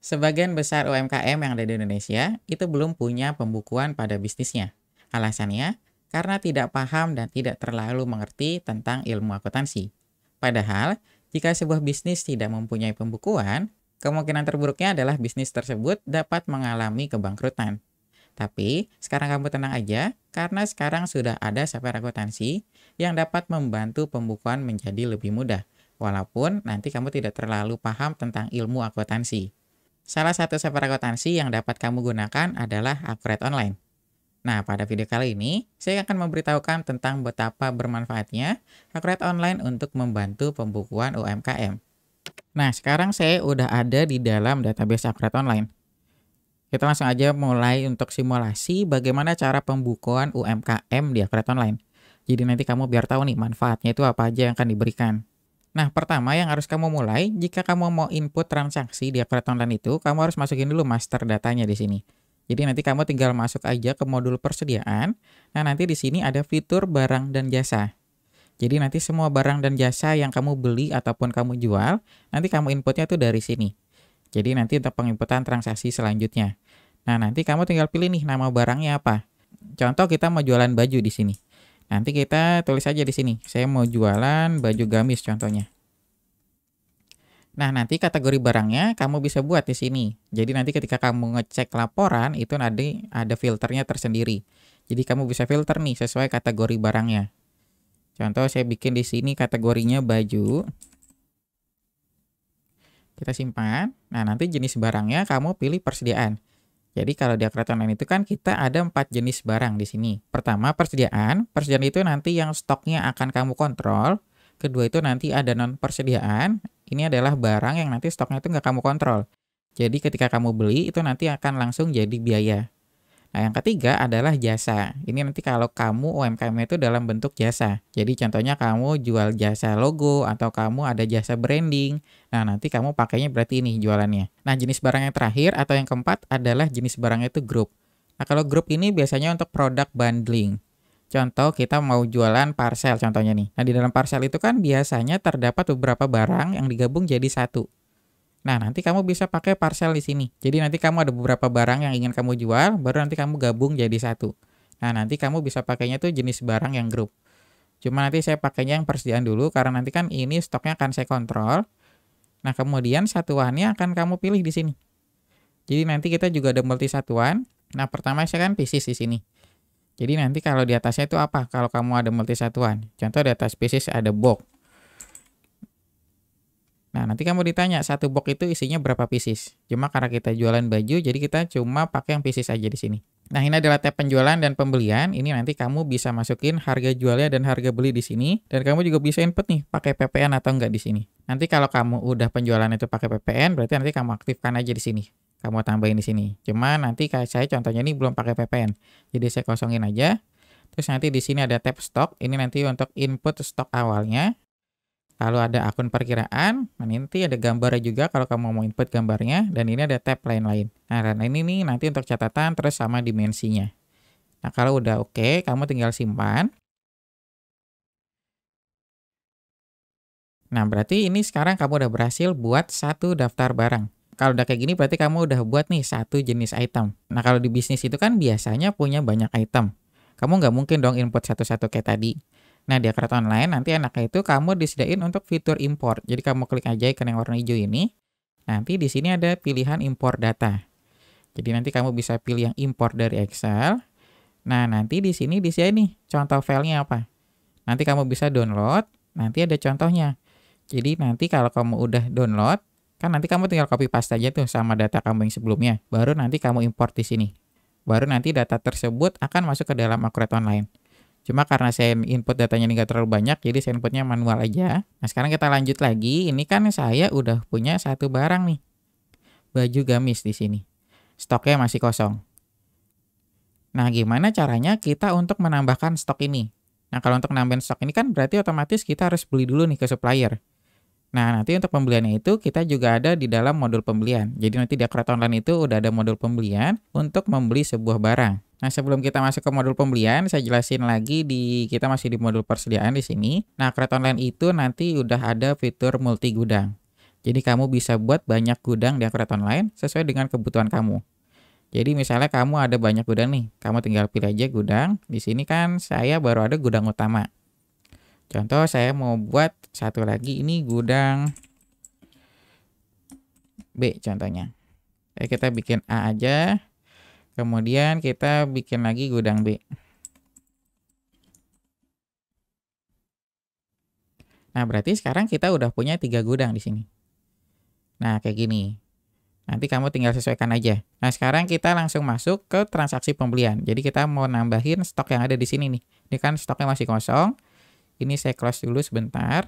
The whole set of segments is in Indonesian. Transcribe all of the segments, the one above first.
Sebagian besar UMKM yang ada di Indonesia itu belum punya pembukuan pada bisnisnya. Alasannya, karena tidak paham dan tidak terlalu mengerti tentang ilmu akuntansi. Padahal, jika sebuah bisnis tidak mempunyai pembukuan, kemungkinan terburuknya adalah bisnis tersebut dapat mengalami kebangkrutan. Tapi, sekarang kamu tenang aja, karena sekarang sudah ada software akuntansi yang dapat membantu pembukuan menjadi lebih mudah, walaupun nanti kamu tidak terlalu paham tentang ilmu akuntansi. Salah satu software akuntansi yang dapat kamu gunakan adalah Accurate Online. Nah, pada video kali ini, saya akan memberitahukan tentang betapa bermanfaatnya Accurate Online untuk membantu pembukuan UMKM. Nah, sekarang saya udah ada di dalam database Accurate Online. Kita langsung aja mulai untuk simulasi bagaimana cara pembukuan UMKM di Accurate Online. Jadi nanti kamu biar tahu nih manfaatnya itu apa aja yang akan diberikan. Nah, pertama yang harus kamu mulai, jika kamu mau input transaksi di Accurate Online itu, kamu harus masukin dulu master datanya di sini. Jadi nanti kamu tinggal masuk aja ke modul persediaan. Nah, nanti di sini ada fitur barang dan jasa. Jadi nanti semua barang dan jasa yang kamu beli ataupun kamu jual, nanti kamu inputnya tuh dari sini. Jadi nanti untuk penginputan transaksi selanjutnya. Nah, nanti kamu tinggal pilih nih nama barangnya apa. Contoh kita mau jualan baju di sini. Nanti kita tulis aja di sini, saya mau jualan baju gamis contohnya. Nah, nanti kategori barangnya kamu bisa buat di sini. Jadi nanti ketika kamu ngecek laporan, itu nanti ada filternya tersendiri. Jadi kamu bisa filter nih sesuai kategori barangnya. Contoh saya bikin di sini kategorinya baju. Kita simpan. Nah, nanti jenis barangnya kamu pilih persediaan. Jadi kalau di Accurate Online itu kan kita ada 4 jenis barang di sini. Pertama, persediaan. Persediaan itu nanti yang stoknya akan kamu kontrol. Kedua itu nanti ada non-persediaan. Ini adalah barang yang nanti stoknya itu nggak kamu kontrol. Jadi ketika kamu beli itu nanti akan langsung jadi biaya. Nah, yang ketiga adalah jasa. Ini nanti kalau kamu UMKM itu dalam bentuk jasa. Jadi contohnya kamu jual jasa logo atau kamu ada jasa branding. Nah, nanti kamu pakainya berarti ini jualannya. Nah, jenis barang yang terakhir atau yang keempat adalah jenis barangnya itu grup. Nah, kalau grup ini biasanya untuk produk bundling. Contoh kita mau jualan parcel contohnya nih. Nah, di dalam parcel itu kan biasanya terdapat beberapa barang yang digabung jadi satu. Nah, nanti kamu bisa pakai parcel di sini. Jadi nanti kamu ada beberapa barang yang ingin kamu jual, baru nanti kamu gabung jadi satu. Nah, nanti kamu bisa pakainya tuh jenis barang yang grup. Cuma nanti saya pakainya yang persediaan dulu, karena nanti kan ini stoknya akan saya kontrol. Nah, kemudian satuannya akan kamu pilih di sini. Jadi nanti kita juga ada multi satuan. Nah, pertama saya kan pieces di sini. Jadi nanti kalau di atasnya itu apa? Kalau kamu ada multi satuan. Contoh di atas pieces ada box. Nah, nanti kamu ditanya, satu box itu isinya berapa pieces. Cuma karena kita jualan baju, jadi kita cuma pakai yang pieces aja di sini. Nah, ini adalah tab penjualan dan pembelian. Ini nanti kamu bisa masukin harga jualnya dan harga beli di sini. Dan kamu juga bisa input nih, pakai PPN atau enggak di sini. Nanti kalau kamu udah penjualan itu pakai PPN, berarti nanti kamu aktifkan aja di sini. Kamu tambahin di sini. Cuma nanti kayak saya contohnya ini belum pakai PPN. Jadi saya kosongin aja. Terus nanti di sini ada tab stok. Ini nanti untuk input stok awalnya. Lalu ada akun perkiraan, nah nanti ada gambarnya juga kalau kamu mau input gambarnya, dan ini ada tab lain-lain. Nah, dan ini nih nanti untuk catatan terus sama dimensinya. Nah, kalau udah oke, kamu tinggal simpan. Nah, berarti ini sekarang kamu udah berhasil buat satu daftar barang. Kalau udah kayak gini berarti kamu udah buat nih satu jenis item. Nah, kalau di bisnis itu kan biasanya punya banyak item. Kamu nggak mungkin dong input satu-satu kayak tadi. Nah, di Accurate Online nanti enaknya itu kamu disediain untuk fitur import. Jadi kamu klik aja icon yang warna hijau ini. Nanti di sini ada pilihan import data. Jadi nanti kamu bisa pilih yang import dari Excel. Nah, nanti di sini disediain nih contoh filenya apa. Nanti kamu bisa download, nanti ada contohnya. Jadi nanti kalau kamu udah download, kan nanti kamu tinggal copy paste aja tuh sama data kamu yang sebelumnya. Baru nanti kamu import di sini. Baru nanti data tersebut akan masuk ke dalam Accurate Online. Cuma karena saya input datanya ini nggak terlalu banyak, jadi saya inputnya manual aja. Nah, sekarang kita lanjut lagi. Ini kan saya udah punya satu barang nih. Baju gamis di sini. Stoknya masih kosong. Nah, gimana caranya kita untuk menambahkan stok ini? Nah, kalau untuk nambahin stok ini kan berarti otomatis kita harus beli dulu nih ke supplier. Nah, nanti untuk pembeliannya itu kita juga ada di dalam modul pembelian. Jadi nanti di Accurate Online itu udah ada modul pembelian untuk membeli sebuah barang. Nah, sebelum kita masuk ke modul pembelian, saya jelasin lagi kita masih di modul persediaan di sini. Nah, Accurate Online itu nanti udah ada fitur multi gudang. Jadi kamu bisa buat banyak gudang di Akrobat Online sesuai dengan kebutuhan kamu. Jadi misalnya kamu ada banyak gudang nih, kamu tinggal pilih aja gudang. Di sini kan saya baru ada gudang utama. Contoh saya mau buat satu lagi, ini gudang B contohnya. Kita bikin A aja, kemudian kita bikin lagi gudang B. Nah, berarti sekarang kita udah punya 3 gudang di sini. Nah, kayak gini. Nanti kamu tinggal sesuaikan aja. Nah, sekarang kita langsung masuk ke transaksi pembelian. Jadi kita mau nambahin stok yang ada di sini nih. Ini kan stoknya masih kosong. Ini saya close dulu sebentar.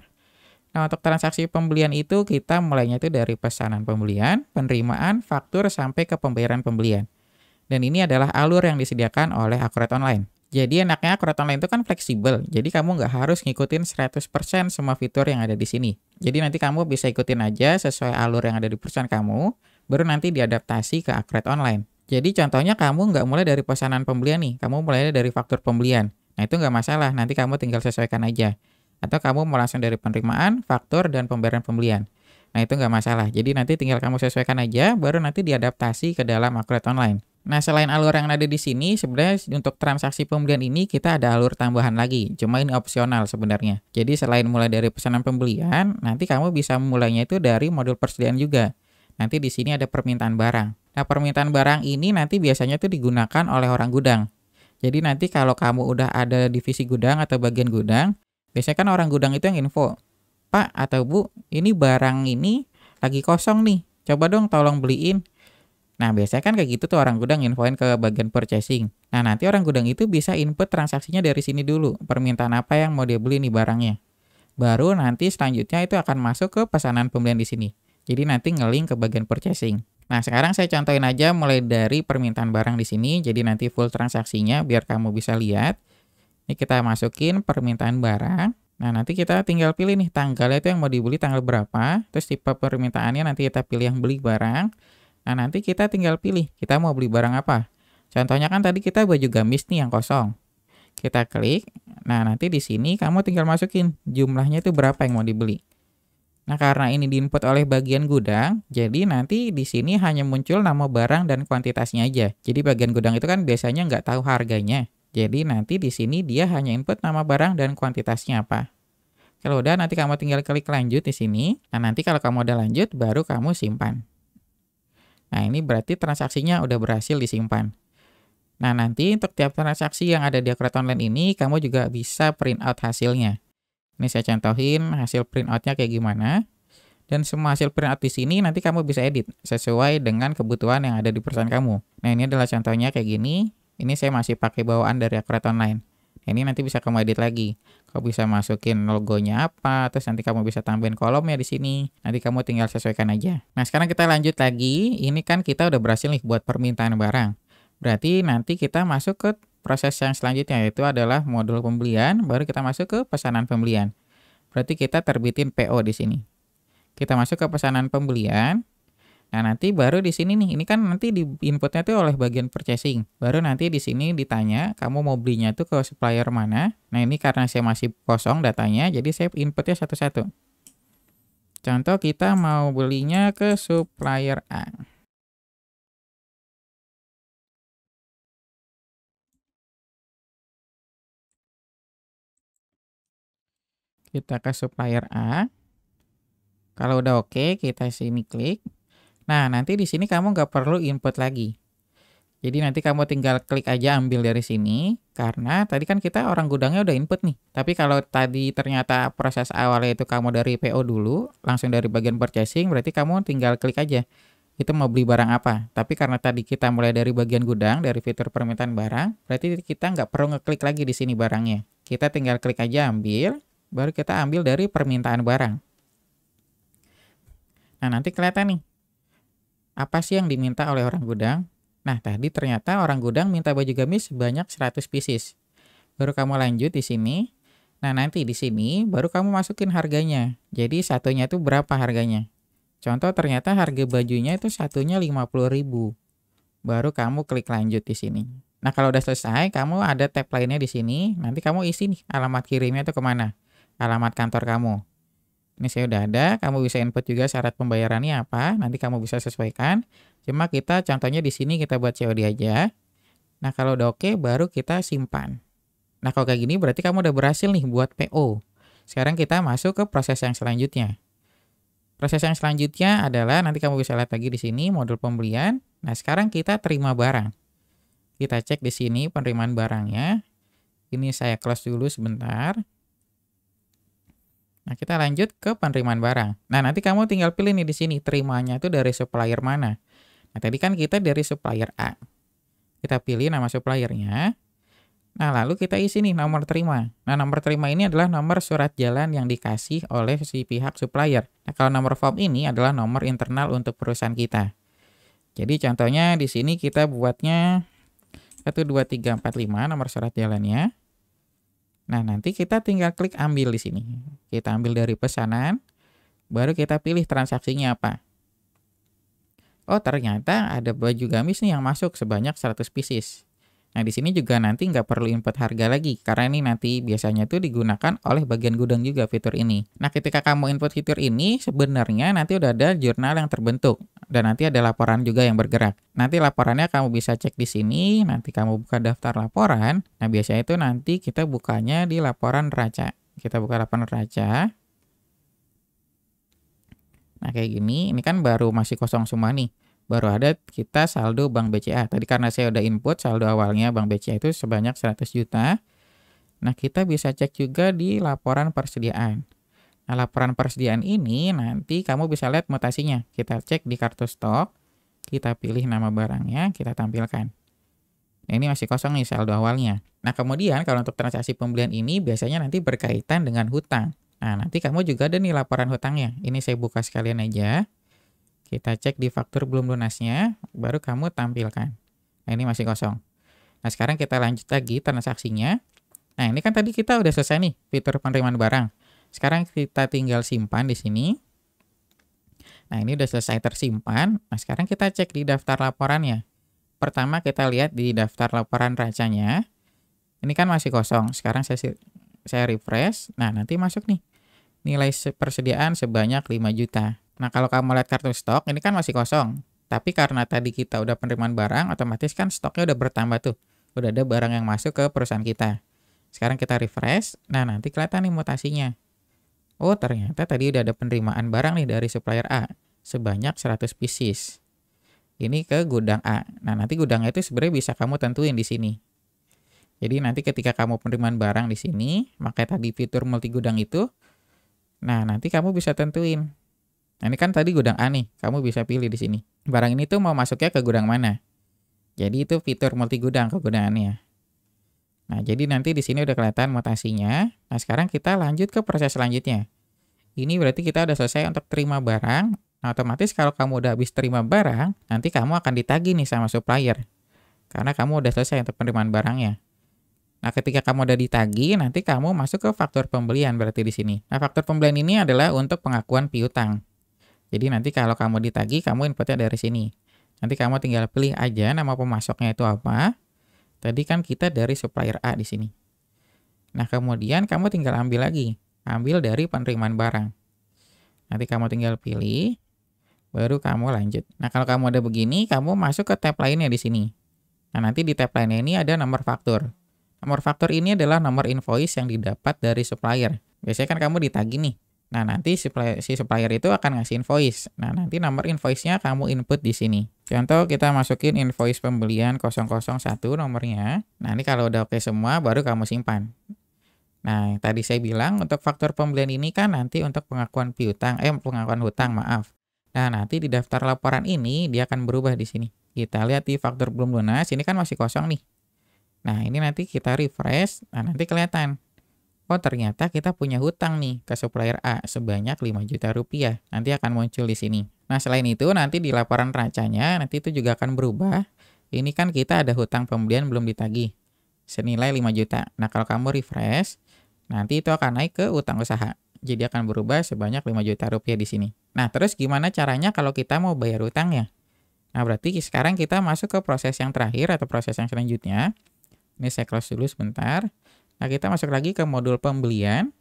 Nah, untuk transaksi pembelian itu kita mulainya itu dari pesanan pembelian, penerimaan, faktur, sampai ke pembayaran pembelian. Dan ini adalah alur yang disediakan oleh Akrobat Online. Jadi enaknya Akrobat Online itu kan fleksibel. Jadi kamu nggak harus ngikutin 100% semua fitur yang ada di sini. Jadi nanti kamu bisa ikutin aja sesuai alur yang ada di perusahaan kamu, baru nanti diadaptasi ke Akrobat Online. Jadi contohnya kamu nggak mulai dari pesanan pembelian nih, kamu mulai dari faktur pembelian. Nah itu nggak masalah, nanti kamu tinggal sesuaikan aja. Atau kamu mau langsung dari penerimaan, faktur, dan pembayaran pembelian. Nah itu nggak masalah, jadi nanti tinggal kamu sesuaikan aja, baru nanti diadaptasi ke dalam Akrobat Online. Nah, selain alur yang ada di sini, sebenarnya untuk transaksi pembelian ini kita ada alur tambahan lagi. Cuma ini opsional sebenarnya. Jadi selain mulai dari pesanan pembelian, nanti kamu bisa mulainya itu dari modul persediaan juga. Nanti di sini ada permintaan barang. Nah, permintaan barang ini nanti biasanya itu digunakan oleh orang gudang. Jadi nanti kalau kamu udah ada divisi gudang atau bagian gudang, biasanya kan orang gudang itu yang info, Pak atau Bu, ini barang ini lagi kosong nih. Coba dong tolong beliin. Nah, biasanya kan kayak gitu tuh orang gudang infoin ke bagian purchasing. Nah, nanti orang gudang itu bisa input transaksinya dari sini dulu. Permintaan apa yang mau dia beli nih barangnya. Baru nanti selanjutnya itu akan masuk ke pesanan pembelian di sini. Jadi nanti nge-link ke bagian purchasing. Nah, sekarang saya contohin aja mulai dari permintaan barang di sini. Jadi nanti full transaksinya biar kamu bisa lihat. Ini kita masukin permintaan barang. Nah, nanti kita tinggal pilih nih tanggalnya itu yang mau dibeli tanggal berapa. Terus tipe permintaannya nanti kita pilih yang beli barang. Nah, nanti kita tinggal pilih, kita mau beli barang apa. Contohnya kan tadi kita baju gamis nih yang kosong. Kita klik, nah nanti di sini kamu tinggal masukin jumlahnya itu berapa yang mau dibeli. Nah, karena ini diinput oleh bagian gudang, jadi nanti di sini hanya muncul nama barang dan kuantitasnya aja. Jadi bagian gudang itu kan biasanya nggak tahu harganya. Jadi nanti di sini dia hanya input nama barang dan kuantitasnya apa. Kalau udah, nanti kamu tinggal klik lanjut di sini. Nah, nanti kalau kamu udah lanjut, baru kamu simpan. Nah, ini berarti transaksinya udah berhasil disimpan. Nah, nanti untuk tiap transaksi yang ada di Akrobat Online ini, kamu juga bisa print out hasilnya. Ini saya contohin hasil print out-nya kayak gimana. Dan semua hasil print out di sini nanti kamu bisa edit sesuai dengan kebutuhan yang ada di perusahaan kamu. Nah, ini adalah contohnya kayak gini. Ini saya masih pakai bawaan dari Akrobat Online. Ini nanti bisa kamu edit lagi. Kamu bisa masukin logonya apa, terus nanti kamu bisa tambahin kolomnya di sini. Nanti kamu tinggal sesuaikan aja. Nah, sekarang kita lanjut lagi. Ini kan kita udah berhasil nih buat permintaan barang. Berarti nanti kita masuk ke proses yang selanjutnya, yaitu adalah modul pembelian, baru kita masuk ke pesanan pembelian. Berarti kita terbitin PO di sini. Kita masuk ke pesanan pembelian. Nah, nanti baru di sini nih, ini kan nanti di inputnya tuh oleh bagian purchasing. Baru nanti di sini ditanya, kamu mau belinya tuh ke supplier mana. Nah, ini karena saya masih kosong datanya, jadi saya inputnya satu-satu. Contoh kita mau belinya ke supplier A. Kita ke supplier A. Kalau udah oke, kita sini klik. Nah, nanti di sini kamu nggak perlu input lagi. Jadi nanti kamu tinggal klik aja ambil dari sini, karena tadi kan kita orang gudangnya udah input nih. Tapi kalau tadi ternyata proses awalnya itu kamu dari PO dulu, langsung dari bagian purchasing, berarti kamu tinggal klik aja. Itu mau beli barang apa. Tapi karena tadi kita mulai dari bagian gudang, dari fitur permintaan barang, berarti kita nggak perlu ngeklik lagi di sini barangnya. Kita tinggal klik aja ambil, baru kita ambil dari permintaan barang. Nah, nanti kelihatan nih, apa sih yang diminta oleh orang gudang? Nah, tadi ternyata orang gudang minta baju gamis sebanyak 100 pieces. Baru kamu lanjut di sini. Nah, nanti di sini baru kamu masukin harganya. Jadi satunya itu berapa harganya? Contoh ternyata harga bajunya itu satunya 50.000. Baru kamu klik lanjut di sini. Nah, kalau udah selesai, kamu ada tab lainnya di sini. Nanti kamu isi nih alamat kirimnya itu kemana? Alamat kantor kamu. Ini saya udah ada, kamu bisa input juga syarat pembayarannya apa, nanti kamu bisa sesuaikan. Cuma kita contohnya di sini kita buat COD aja. Nah, kalau udah oke, baru kita simpan. Nah, kalau kayak gini berarti kamu udah berhasil nih buat PO. Sekarang kita masuk ke proses yang selanjutnya. Proses yang selanjutnya adalah nanti kamu bisa lihat lagi di sini modul pembelian. Nah, sekarang kita terima barang. Kita cek di sini penerimaan barangnya. Ini saya close dulu sebentar. Nah, kita lanjut ke penerimaan barang. Nah, nanti kamu tinggal pilih nih di sini terimanya itu dari supplier mana. Nah, tadi kan kita dari supplier A. Kita pilih nama suppliernya. Nah, lalu kita isi nih nomor terima. Nah, nomor terima ini adalah nomor surat jalan yang dikasih oleh si pihak supplier. Nah, kalau nomor form ini adalah nomor internal untuk perusahaan kita. Jadi contohnya di sini kita buatnya 12345 nomor surat jalannya. Nah, nanti kita tinggal klik ambil di sini. Kita ambil dari pesanan, baru kita pilih transaksinya apa. Oh, ternyata ada baju gamis nih yang masuk sebanyak 100 pieces. Nah, di sini juga nanti nggak perlu input harga lagi, karena ini nanti biasanya tuh digunakan oleh bagian gudang juga fitur ini. Nah, ketika kamu input fitur ini, sebenarnya nanti udah ada jurnal yang terbentuk, dan nanti ada laporan juga yang bergerak. Nanti laporannya kamu bisa cek di sini, nanti kamu buka daftar laporan. Nah, biasanya itu nanti kita bukanya di laporan neraca. Kita buka laporan neraca. Nah, kayak gini, ini kan baru masih kosong semua nih. Baru ada kita saldo Bank BCA. Tadi karena saya udah input saldo awalnya Bank BCA itu sebanyak 100 juta. Nah, kita bisa cek juga di laporan persediaan. Nah, laporan persediaan ini nanti kamu bisa lihat mutasinya. Kita cek di kartu stok, kita pilih nama barangnya, kita tampilkan. Nah, ini masih kosong nih saldo awalnya. Nah, kemudian kalau untuk transaksi pembelian ini biasanya nanti berkaitan dengan hutang. Nah, nanti kamu juga ada nih laporan hutangnya. Ini saya buka sekalian aja. Kita cek di faktur belum lunasnya, baru kamu tampilkan. Nah, ini masih kosong. Nah, sekarang kita lanjut lagi transaksinya. Nah, ini kan tadi kita udah selesai nih fitur penerimaan barang. Sekarang kita tinggal simpan di sini. Nah, ini udah selesai tersimpan. Nah, sekarang kita cek di daftar laporannya. Pertama kita lihat di daftar laporan racanya. Ini kan masih kosong. Sekarang saya refresh. Nah, nanti masuk nih. Nilai persediaan sebanyak 5 juta. Nah, kalau kamu lihat kartu stok, ini kan masih kosong. Tapi karena tadi kita udah penerimaan barang, otomatis kan stoknya udah bertambah tuh. Udah ada barang yang masuk ke perusahaan kita. Sekarang kita refresh. Nah, nanti kelihatan nih mutasinya. Oh, ternyata tadi udah ada penerimaan barang nih dari supplier A. Sebanyak 100 pieces. Ini ke gudang A. Nah, nanti gudangnya itu sebenarnya bisa kamu tentuin di sini. Jadi nanti ketika kamu penerimaan barang di sini, makanya tadi fitur multi gudang itu, nah nanti kamu bisa tentuin. Nah, ini kan tadi gudang A nih, kamu bisa pilih di sini. Barang ini tuh mau masuknya ke gudang mana? Jadi itu fitur multi gudang kegunaannya. Nah, jadi nanti di sini udah kelihatan mutasinya. Nah, sekarang kita lanjut ke proses selanjutnya. Ini berarti kita udah selesai untuk terima barang. Nah, otomatis kalau kamu udah habis terima barang, nanti kamu akan ditagih nih sama supplier. Karena kamu udah selesai untuk penerimaan barangnya. Nah, ketika kamu udah ditagih, nanti kamu masuk ke faktur pembelian berarti di sini. Nah, faktur pembelian ini adalah untuk pengakuan piutang. Jadi nanti kalau kamu ditagih, kamu inputnya dari sini. Nanti kamu tinggal pilih aja nama pemasoknya itu apa. Tadi kan kita dari supplier A di sini. Nah, kemudian kamu tinggal ambil lagi. Ambil dari penerimaan barang. Nanti kamu tinggal pilih, baru kamu lanjut. Nah, kalau kamu ada begini, kamu masuk ke tab lainnya di sini. Nah, nanti di tab lainnya ini ada nomor faktur. Nomor faktur ini adalah nomor invoice yang didapat dari supplier. Biasanya kan kamu ditagih nih. Nah, nanti si supplier itu akan ngasih invoice. Nah, nanti nomor invoice-nya kamu input di sini. Contoh kita masukin invoice pembelian 001 nomornya. Nah, ini kalau udah oke semua baru kamu simpan. Nah, tadi saya bilang untuk faktur pembelian ini kan nanti untuk pengakuan pengakuan hutang, maaf. Nah, nanti di daftar laporan ini dia akan berubah di sini. Kita lihat di faktur belum lunas, ini kan masih kosong nih. Nah, ini nanti kita refresh, nah nanti kelihatan. Oh, ternyata kita punya hutang nih ke supplier A sebanyak 5 juta rupiah. Nanti akan muncul di sini. Nah, selain itu nanti di laporan racanya nanti itu juga akan berubah. Ini kan kita ada hutang pembelian belum ditagih. Senilai 5 juta. Nah, kalau kamu refresh, nanti itu akan naik ke utang usaha. Jadi akan berubah sebanyak 5 juta rupiah di sini. Nah, terus gimana caranya kalau kita mau bayar hutangnya? Nah, berarti sekarang kita masuk ke proses yang terakhir atau proses yang selanjutnya. Ini saya close dulu sebentar. Nah, kita masuk lagi ke modul pembelian.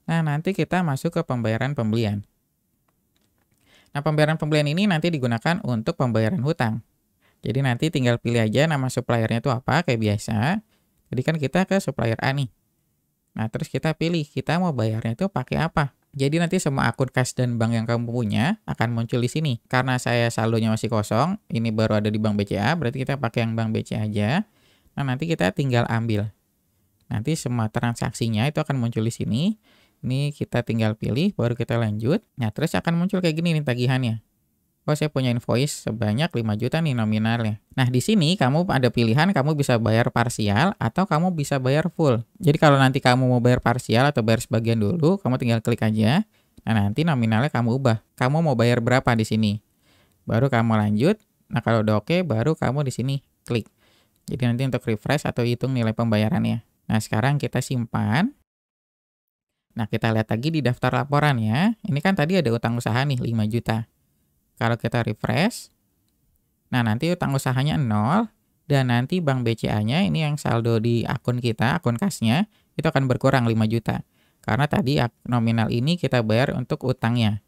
Nah, nanti kita masuk ke pembayaran pembelian. Nah, pembayaran pembelian ini nanti digunakan untuk pembayaran hutang. Jadi nanti tinggal pilih aja nama suppliernya itu apa, kayak biasa. Jadi kan kita ke supplier A nih. Nah, terus kita pilih, kita mau bayarnya itu pakai apa. Jadi nanti semua akun kas dan bank yang kamu punya akan muncul di sini. Karena saya saldonya masih kosong, ini baru ada di bank BCA, berarti kita pakai yang bank BCA aja. Nah, nanti kita tinggal ambil. Nanti semua transaksinya itu akan muncul di sini. Ini kita tinggal pilih, baru kita lanjut. Nah, terus akan muncul kayak gini nih tagihannya. Oh, saya punya invoice sebanyak 5 juta nih nominalnya. Nah, di sini kamu ada pilihan, kamu bisa bayar parsial atau kamu bisa bayar full. Jadi kalau nanti kamu mau bayar parsial atau bayar sebagian dulu, kamu tinggal klik aja. Nah, nanti nominalnya kamu ubah. Kamu mau bayar berapa di sini? Baru kamu lanjut. Nah, kalau udah oke, baru kamu di sini klik. Jadi nanti untuk refresh atau hitung nilai pembayarannya. Nah, sekarang kita simpan. Nah, kita lihat lagi di daftar laporan ya. Ini kan tadi ada utang usaha nih 5 juta. Kalau kita refresh, nah nanti utang usahanya 0, dan nanti bank BCA-nya ini yang saldo di akun kita, akun kasnya, itu akan berkurang 5 juta. Karena tadi nominal ini kita bayar untuk utangnya.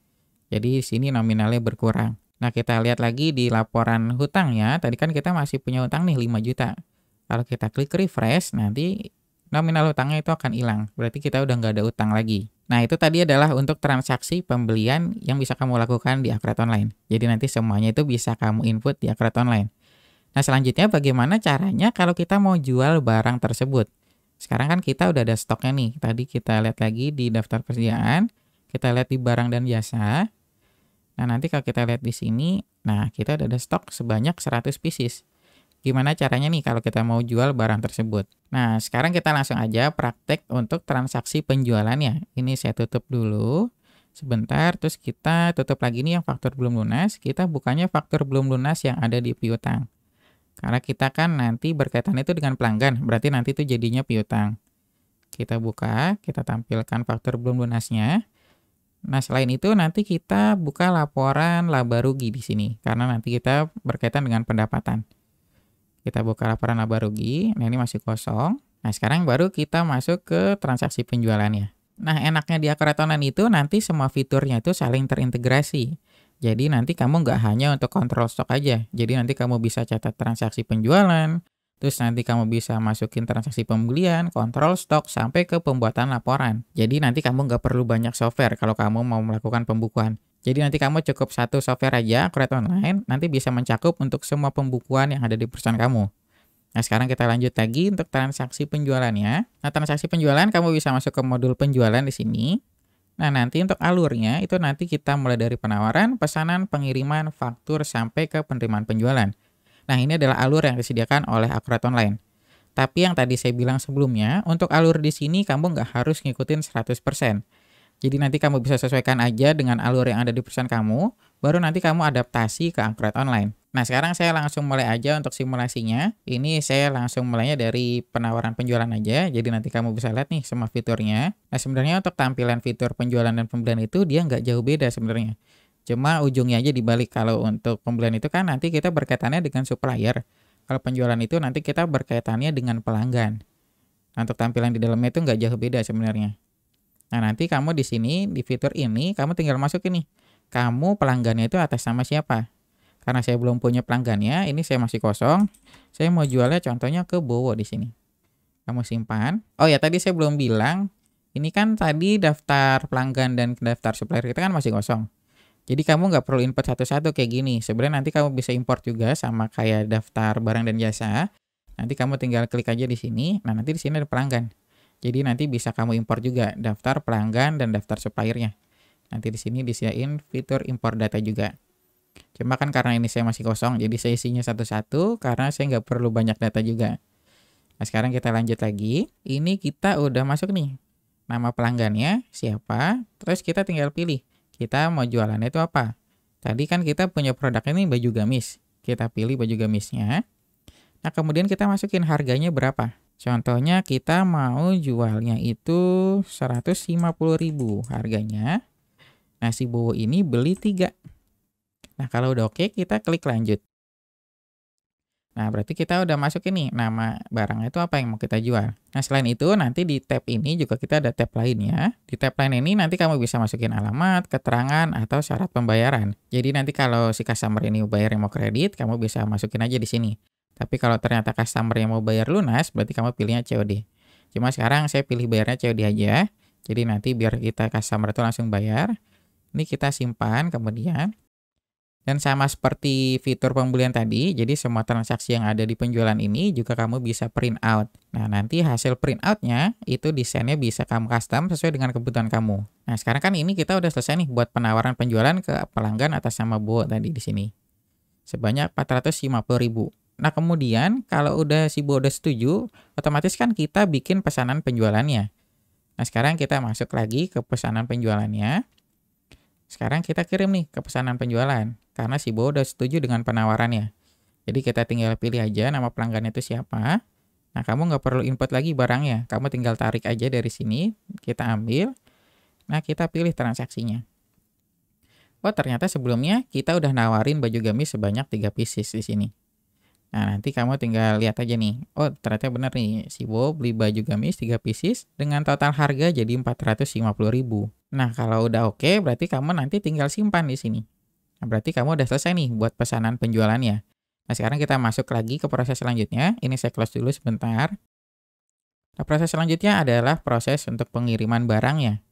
Jadi di sini nominalnya berkurang. Nah, kita lihat lagi di laporan hutangnya, tadi kan kita masih punya utang nih 5 juta. Kalau kita klik refresh, nanti nominal hutangnya itu akan hilang. Berarti kita udah nggak ada utang lagi. Nah, itu tadi adalah untuk transaksi pembelian yang bisa kamu lakukan di Akret Online. Jadi nanti semuanya itu bisa kamu input di Akret Online. Nah, selanjutnya bagaimana caranya kalau kita mau jual barang tersebut? Sekarang kan kita udah ada stoknya nih. Tadi kita lihat lagi di daftar persediaan, kita lihat di barang dan jasa. Nah, nanti kalau kita lihat di sini, nah kita udah ada stok sebanyak 100 pieces. Gimana caranya nih kalau kita mau jual barang tersebut? Nah, sekarang kita langsung aja praktek untuk transaksi penjualannya. Ini saya tutup dulu sebentar, terus kita tutup lagi nih yang faktur belum lunas. Kita bukanya faktur belum lunas yang ada di piutang. Karena kita kan nanti berkaitan itu dengan pelanggan, berarti nanti itu jadinya piutang. Kita buka, kita tampilkan faktur belum lunasnya. Nah, selain itu nanti kita buka laporan laba rugi di sini, karena nanti kita berkaitan dengan pendapatan. Kita buka laporan laba rugi, nah ini masih kosong. Nah, sekarang baru kita masuk ke transaksi penjualannya. Nah, enaknya di Akret Online itu nanti semua fiturnya itu saling terintegrasi. Jadi nanti kamu nggak hanya untuk kontrol stok aja. Jadi nanti kamu bisa catat transaksi penjualan, terus nanti kamu bisa masukin transaksi pembelian, kontrol stok, sampai ke pembuatan laporan. Jadi nanti kamu nggak perlu banyak software kalau kamu mau melakukan pembukuan. Jadi nanti kamu cukup satu software aja, Akret Online, nanti bisa mencakup untuk semua pembukuan yang ada di perusahaan kamu. Nah, sekarang kita lanjut lagi untuk transaksi penjualannya. Nah, transaksi penjualan kamu bisa masuk ke modul penjualan di sini. Nah, nanti untuk alurnya itu nanti kita mulai dari penawaran, pesanan, pengiriman, faktur, sampai ke penerimaan penjualan. Nah, ini adalah alur yang disediakan oleh Akret Online. Tapi yang tadi saya bilang sebelumnya, untuk alur di sini kamu nggak harus ngikutin 100%. Jadi nanti kamu bisa sesuaikan aja dengan alur yang ada di perusahaan kamu, baru nanti kamu adaptasi ke Akret Online. Nah, sekarang saya langsung mulai aja untuk simulasinya. Ini saya langsung mulainya dari penawaran penjualan aja, jadi nanti kamu bisa lihat nih semua fiturnya. Nah, sebenarnya untuk tampilan fitur penjualan dan pembelian itu dia nggak jauh beda sebenarnya. Cuma ujungnya aja dibalik. Kalau untuk pembelian itu kan nanti kita berkaitannya dengan supplier. Kalau penjualan itu nanti kita berkaitannya dengan pelanggan. Nah, untuk tampilan di dalamnya itu nggak jauh beda sebenarnya. Nah, nanti kamu di sini, di fitur ini, kamu tinggal masukin nih. Kamu pelanggannya itu atas nama siapa? Karena saya belum punya pelanggannya, ini saya masih kosong. Saya mau jualnya contohnya ke Bowo di sini. Kamu simpan. Oh ya, tadi saya belum bilang, ini kan tadi daftar pelanggan dan daftar supplier kita kan masih kosong. Jadi kamu nggak perlu input satu-satu kayak gini. Sebenarnya nanti kamu bisa import juga sama kayak daftar barang dan jasa. Nanti kamu tinggal klik aja di sini. Nah, nanti di sini ada pelanggan. Jadi nanti bisa kamu import juga daftar pelanggan dan daftar suppliernya. Nanti di sini disediain fitur import data juga. Cuma kan karena ini saya masih kosong, jadi saya isinya satu-satu karena saya nggak perlu banyak data juga. Nah, sekarang kita lanjut lagi. Ini kita udah masuk nih. Nama pelanggannya siapa, terus kita tinggal pilih. Kita mau jualannya itu apa. Tadi kan kita punya produk ini baju gamis. Kita pilih baju gamisnya. Nah, kemudian kita masukin harganya berapa. Contohnya kita mau jualnya itu 150.000 harganya. Nah, si Bowo ini beli 3. Nah, kalau udah oke, kita klik lanjut. Nah, berarti kita udah masukin nih nama barangnya itu apa yang mau kita jual. Nah, selain itu nanti di tab ini juga kita ada tab lain ya. Di tab lain ini nanti kamu bisa masukin alamat, keterangan, atau syarat pembayaran. Jadi nanti kalau si customer ini bayar yang mau kredit, kamu bisa masukin aja di sini. Tapi kalau ternyata customer yang mau bayar lunas, berarti kamu pilihnya COD. Cuma sekarang saya pilih bayarnya COD aja. Jadi nanti biar kita customer itu langsung bayar. Ini kita simpan kemudian. Dan sama seperti fitur pembelian tadi, jadi semua transaksi yang ada di penjualan ini juga kamu bisa print out. Nah, nanti hasil print out-nya itu desainnya bisa kamu custom sesuai dengan kebutuhan kamu. Nah, sekarang kan ini kita udah selesai nih buat penawaran penjualan ke pelanggan atas nama Bowo tadi di sini. Sebanyak 450.000. Nah, kemudian kalau udah si Bowo udah setuju, otomatis kan kita bikin pesanan penjualannya. Nah, sekarang kita masuk lagi ke pesanan penjualannya. Sekarang kita kirim nih ke pesanan penjualan, karena si Bowo udah setuju dengan penawarannya. Jadi kita tinggal pilih aja nama pelanggannya itu siapa. Nah, kamu nggak perlu input lagi barangnya. Kamu tinggal tarik aja dari sini, kita ambil. Nah, kita pilih transaksinya. Oh, ternyata sebelumnya kita udah nawarin baju gamis sebanyak 3 pieces di sini. Nah, nanti kamu tinggal lihat aja nih. Oh, ternyata benar nih. Si Bowo beli baju gamis 3 pieces dengan total harga jadi 450.000. Nah, kalau udah oke, berarti kamu nanti tinggal simpan di sini. Nah, berarti kamu udah selesai nih buat pesanan penjualannya. Nah, sekarang kita masuk lagi ke proses selanjutnya. Ini saya close dulu sebentar. Nah, proses selanjutnya adalah proses untuk pengiriman barangnya.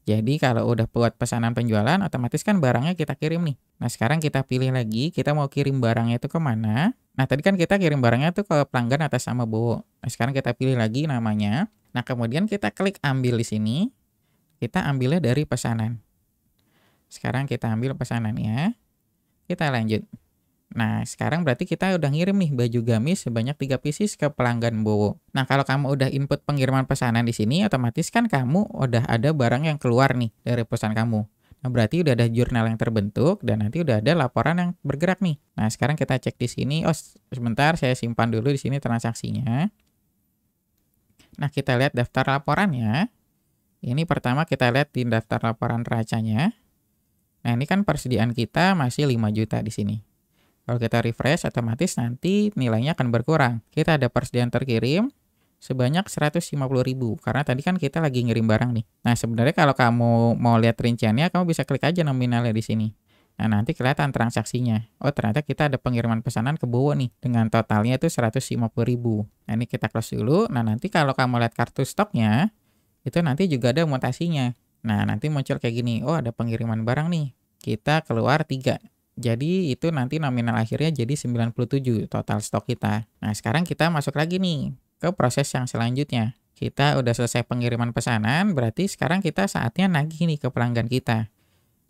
Jadi kalau udah buat pesanan penjualan, otomatis kan barangnya kita kirim nih. Nah, sekarang kita pilih lagi, kita mau kirim barangnya itu ke mana. Nah, tadi kan kita kirim barangnya tuh ke pelanggan atas nama Bowo. Nah, sekarang kita pilih lagi namanya. Nah, kemudian kita klik ambil di sini. Kita ambilnya dari pesanan. Sekarang kita ambil pesanannya. Kita lanjut. Nah, sekarang berarti kita udah ngirim nih baju gamis sebanyak 3 pieces ke pelanggan Bowo. Nah, kalau kamu udah input pengiriman pesanan di sini, otomatis kan kamu udah ada barang yang keluar nih dari pesan kamu. Nah, berarti udah ada jurnal yang terbentuk dan nanti udah ada laporan yang bergerak nih. Nah, sekarang kita cek di sini. Oh, sebentar saya simpan dulu di sini transaksinya. Nah, kita lihat daftar laporannya. Ini pertama kita lihat di daftar laporan neracanya. Nah, ini kan persediaan kita masih 5 juta di sini. Kalau kita refresh, otomatis nanti nilainya akan berkurang. Kita ada persediaan terkirim sebanyak 150.000. Karena tadi kan kita lagi ngirim barang nih. Nah, sebenarnya kalau kamu mau lihat rinciannya, kamu bisa klik aja nominalnya di sini. Nah, nanti kelihatan transaksinya. Oh, ternyata kita ada pengiriman pesanan ke Bowo nih. Dengan totalnya itu 150.000. Nah, ini kita close dulu. Nah, nanti kalau kamu lihat kartu stoknya, itu nanti juga ada mutasinya. Nah, nanti muncul kayak gini. Oh, ada pengiriman barang nih. Kita keluar 3. Jadi itu nanti nominal akhirnya jadi 97 total stok kita. Nah, sekarang kita masuk lagi nih ke proses yang selanjutnya. Kita udah selesai pengiriman pesanan, berarti sekarang kita saatnya nagih nih ke pelanggan kita.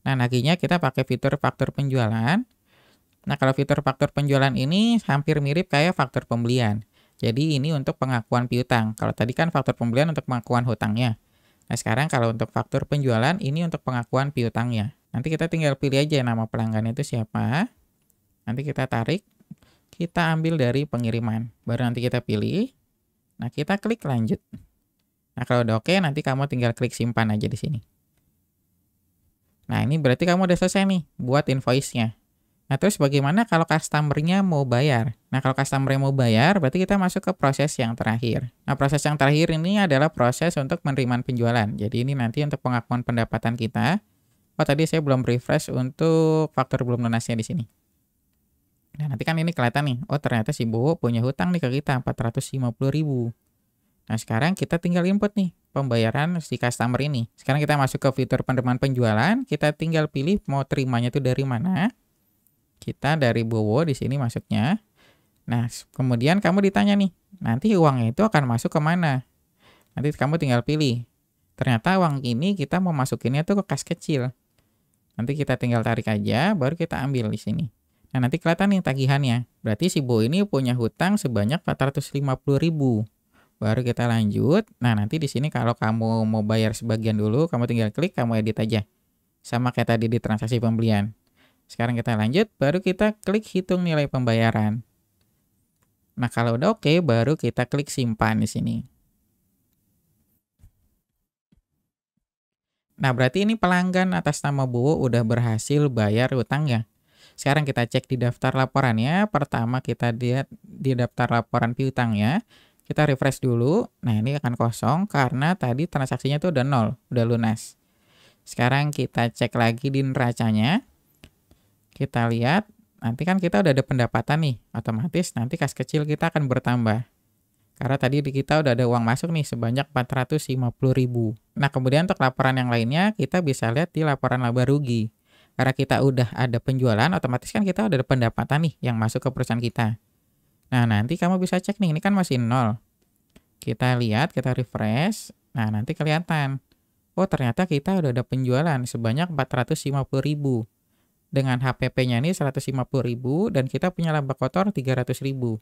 Nah, nagihnya kita pakai fitur faktur penjualan. Nah, kalau fitur faktur penjualan ini hampir mirip kayak faktur pembelian. Jadi ini untuk pengakuan piutang. Kalau tadi kan faktur pembelian untuk pengakuan hutangnya. Nah, sekarang kalau untuk faktur penjualan ini untuk pengakuan piutangnya. Nanti kita tinggal pilih aja nama pelanggan itu siapa. Nanti kita tarik, kita ambil dari pengiriman. Baru nanti kita pilih. Nah, kita klik lanjut. Nah, kalau udah oke, nanti kamu tinggal klik simpan aja di sini. Nah, ini berarti kamu udah selesai nih buat invoice-nya. Nah, terus bagaimana kalau customer-nya mau bayar? Nah, kalau customer-nya mau bayar, berarti kita masuk ke proses yang terakhir. Nah, proses yang terakhir ini adalah proses untuk penerimaan penjualan. Jadi ini nanti untuk pengakuan pendapatan kita. Oh, tadi saya belum refresh untuk faktur belum lunasnya di sini. Nah, nanti kan ini kelihatan nih. Oh, ternyata si Bowo punya hutang nih ke kita 450.000. Nah, sekarang kita tinggal input nih pembayaran si customer ini. Sekarang kita masuk ke fitur penerimaan penjualan. Kita tinggal pilih mau terimanya itu dari mana. Kita dari Bowo di sini masuknya. Nah, kemudian kamu ditanya nih, nanti uangnya itu akan masuk ke mana? Nanti kamu tinggal pilih. Ternyata uang ini kita mau masukinnya tuh ke kas kecil. Nanti kita tinggal tarik aja, baru kita ambil di sini. Nah, nanti kelihatan nih tagihannya. Berarti si Bowo ini punya hutang sebanyak 450.000. Baru kita lanjut. Nah, nanti di sini kalau kamu mau bayar sebagian dulu, kamu tinggal klik, kamu edit aja. Sama kayak tadi di transaksi pembelian. Sekarang kita lanjut, baru kita klik hitung nilai pembayaran. Nah, kalau udah oke, baru kita klik simpan di sini. Nah, berarti ini pelanggan atas nama Bowo udah berhasil bayar hutangnya. Sekarang kita cek di daftar laporannya. Pertama kita lihat di daftar laporan piutangnya. Kita refresh dulu. Nah, ini akan kosong karena tadi transaksinya itu udah nol, udah lunas. Sekarang kita cek lagi di neracanya. Kita lihat, nanti kan kita udah ada pendapatan nih, otomatis nanti kas kecil kita akan bertambah. Karena tadi di kita udah ada uang masuk nih sebanyak 450.000. Nah, kemudian untuk laporan yang lainnya kita bisa lihat di laporan laba rugi. Karena kita udah ada penjualan, otomatis kan kita udah ada pendapatan nih yang masuk ke perusahaan kita. Nah, nanti kamu bisa cek nih, ini kan masih nol. Kita lihat, kita refresh. Nah, nanti kelihatan. Oh, ternyata kita udah ada penjualan sebanyak 450.000. Dengan HPP-nya ini 150.000 dan kita punya laba kotor 300.000.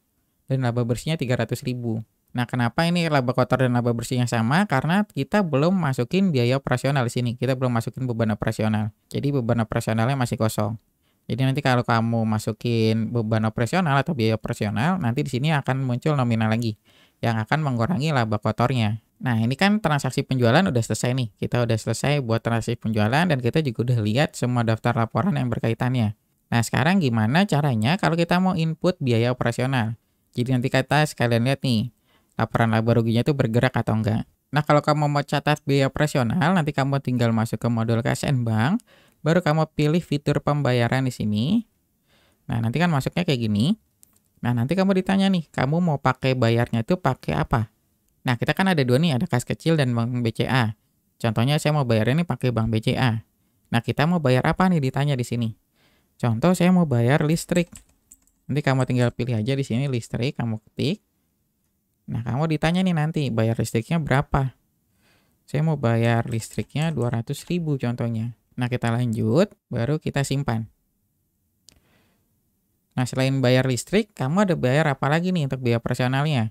Dan laba bersihnya 300.000. Nah, kenapa ini laba kotor dan laba bersihnya sama? Karena kita belum masukin biaya operasional di sini. Kita belum masukin beban operasional. Jadi beban operasionalnya masih kosong. Jadi nanti kalau kamu masukin beban operasional atau biaya operasional, nanti di sini akan muncul nominal lagi yang akan mengurangi laba kotornya. Nah, ini kan transaksi penjualan udah selesai nih. Kita udah selesai buat transaksi penjualan dan kita juga udah lihat semua daftar laporan yang berkaitannya. Nah, sekarang gimana caranya kalau kita mau input biaya operasional? Jadi nanti kita sekalian lihat nih, laporan laba ruginya itu bergerak atau enggak. Nah, kalau kamu mau catat biaya operasional, nanti kamu tinggal masuk ke modul KSN Bank, baru kamu pilih fitur pembayaran di sini. Nah, nanti kan masuknya kayak gini. Nah, nanti kamu ditanya nih, kamu mau pakai bayarnya itu pakai apa? Nah, kita kan ada dua nih, ada kas kecil dan bank BCA. Contohnya saya mau bayarnya nih pakai bank BCA. Nah, kita mau bayar apa nih ditanya di sini. Contoh saya mau bayar listrik. Nanti kamu tinggal pilih aja di sini listrik, kamu ketik. Nah, kamu ditanya nih nanti, bayar listriknya berapa? Saya mau bayar listriknya 200.000 contohnya. Nah, kita lanjut, baru kita simpan. Nah, selain bayar listrik, kamu ada bayar apa lagi nih untuk biaya operasionalnya?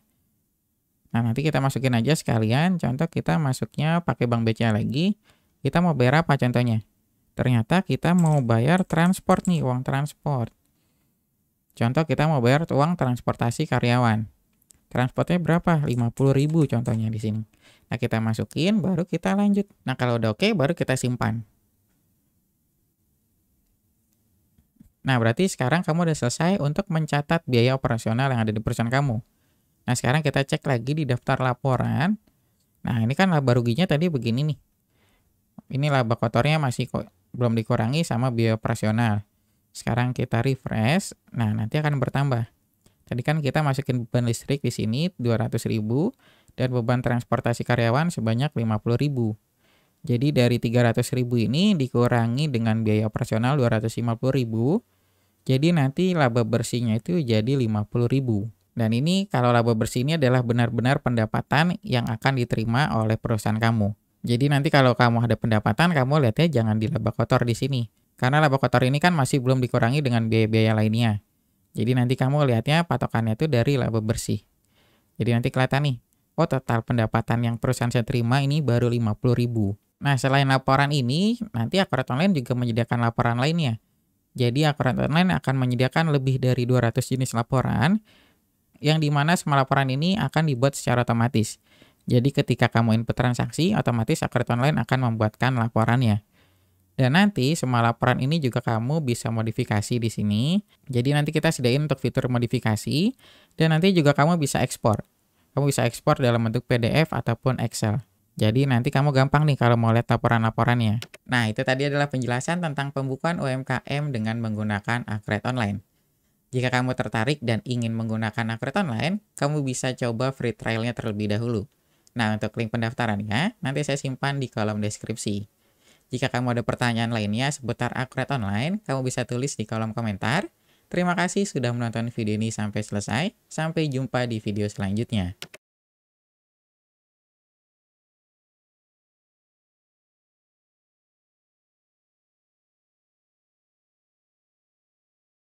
Nah, nanti kita masukin aja sekalian, contoh kita masuknya pakai bank BCA lagi. Kita mau bayar apa contohnya? Ternyata kita mau bayar transport nih, uang transport. Contoh kita mau bayar uang transportasi karyawan. Transportnya berapa? 50.000 contohnya di sini. Nah, kita masukin, baru kita lanjut. Nah, kalau udah oke, baru kita simpan. Nah, berarti sekarang kamu udah selesai untuk mencatat biaya operasional yang ada di perusahaan kamu. Nah, sekarang kita cek lagi di daftar laporan. Nah, ini kan laba ruginya tadi begini nih. Ini laba kotornya masih belum dikurangi sama biaya operasional. Sekarang kita refresh. Nah, nanti akan bertambah. Tadi kan kita masukin beban listrik di sini 200.000 dan beban transportasi karyawan sebanyak 50.000. Jadi dari 300.000 ini dikurangi dengan biaya operasional 250.000. Jadi nanti laba bersihnya itu jadi 50.000. Dan ini kalau laba bersih ini adalah benar-benar pendapatan yang akan diterima oleh perusahaan kamu. Jadi nanti kalau kamu ada pendapatan, kamu lihatnya jangan di laba kotor di sini. Karena laba kotor ini kan masih belum dikurangi dengan biaya-biaya lainnya. Jadi nanti kamu lihatnya patokannya itu dari laba bersih. Jadi nanti kelihatan nih, oh total pendapatan yang perusahaan saya terima ini baru 50.000. Nah, selain laporan ini, nanti Akurat Online juga menyediakan laporan lainnya. Jadi Akurat Online akan menyediakan lebih dari 200 jenis laporan, yang dimana semua laporan ini akan dibuat secara otomatis. Jadi ketika kamu input transaksi, otomatis Akurat Online akan membuatkan laporannya. Dan nanti semua laporan ini juga kamu bisa modifikasi di sini. Jadi nanti kita sediain untuk fitur modifikasi, dan nanti juga kamu bisa ekspor. Kamu bisa ekspor dalam bentuk PDF ataupun Excel. Jadi nanti kamu gampang nih kalau mau lihat laporan-laporannya. Nah, itu tadi adalah penjelasan tentang pembukuan UMKM dengan menggunakan Akurat Online. Jika kamu tertarik dan ingin menggunakan Akurat Online, kamu bisa coba free trial-nya terlebih dahulu. Nah, untuk link pendaftarannya, nanti saya simpan di kolom deskripsi. Jika kamu ada pertanyaan lainnya seputar Akurat Online, kamu bisa tulis di kolom komentar. Terima kasih sudah menonton video ini sampai selesai. Sampai jumpa di video selanjutnya.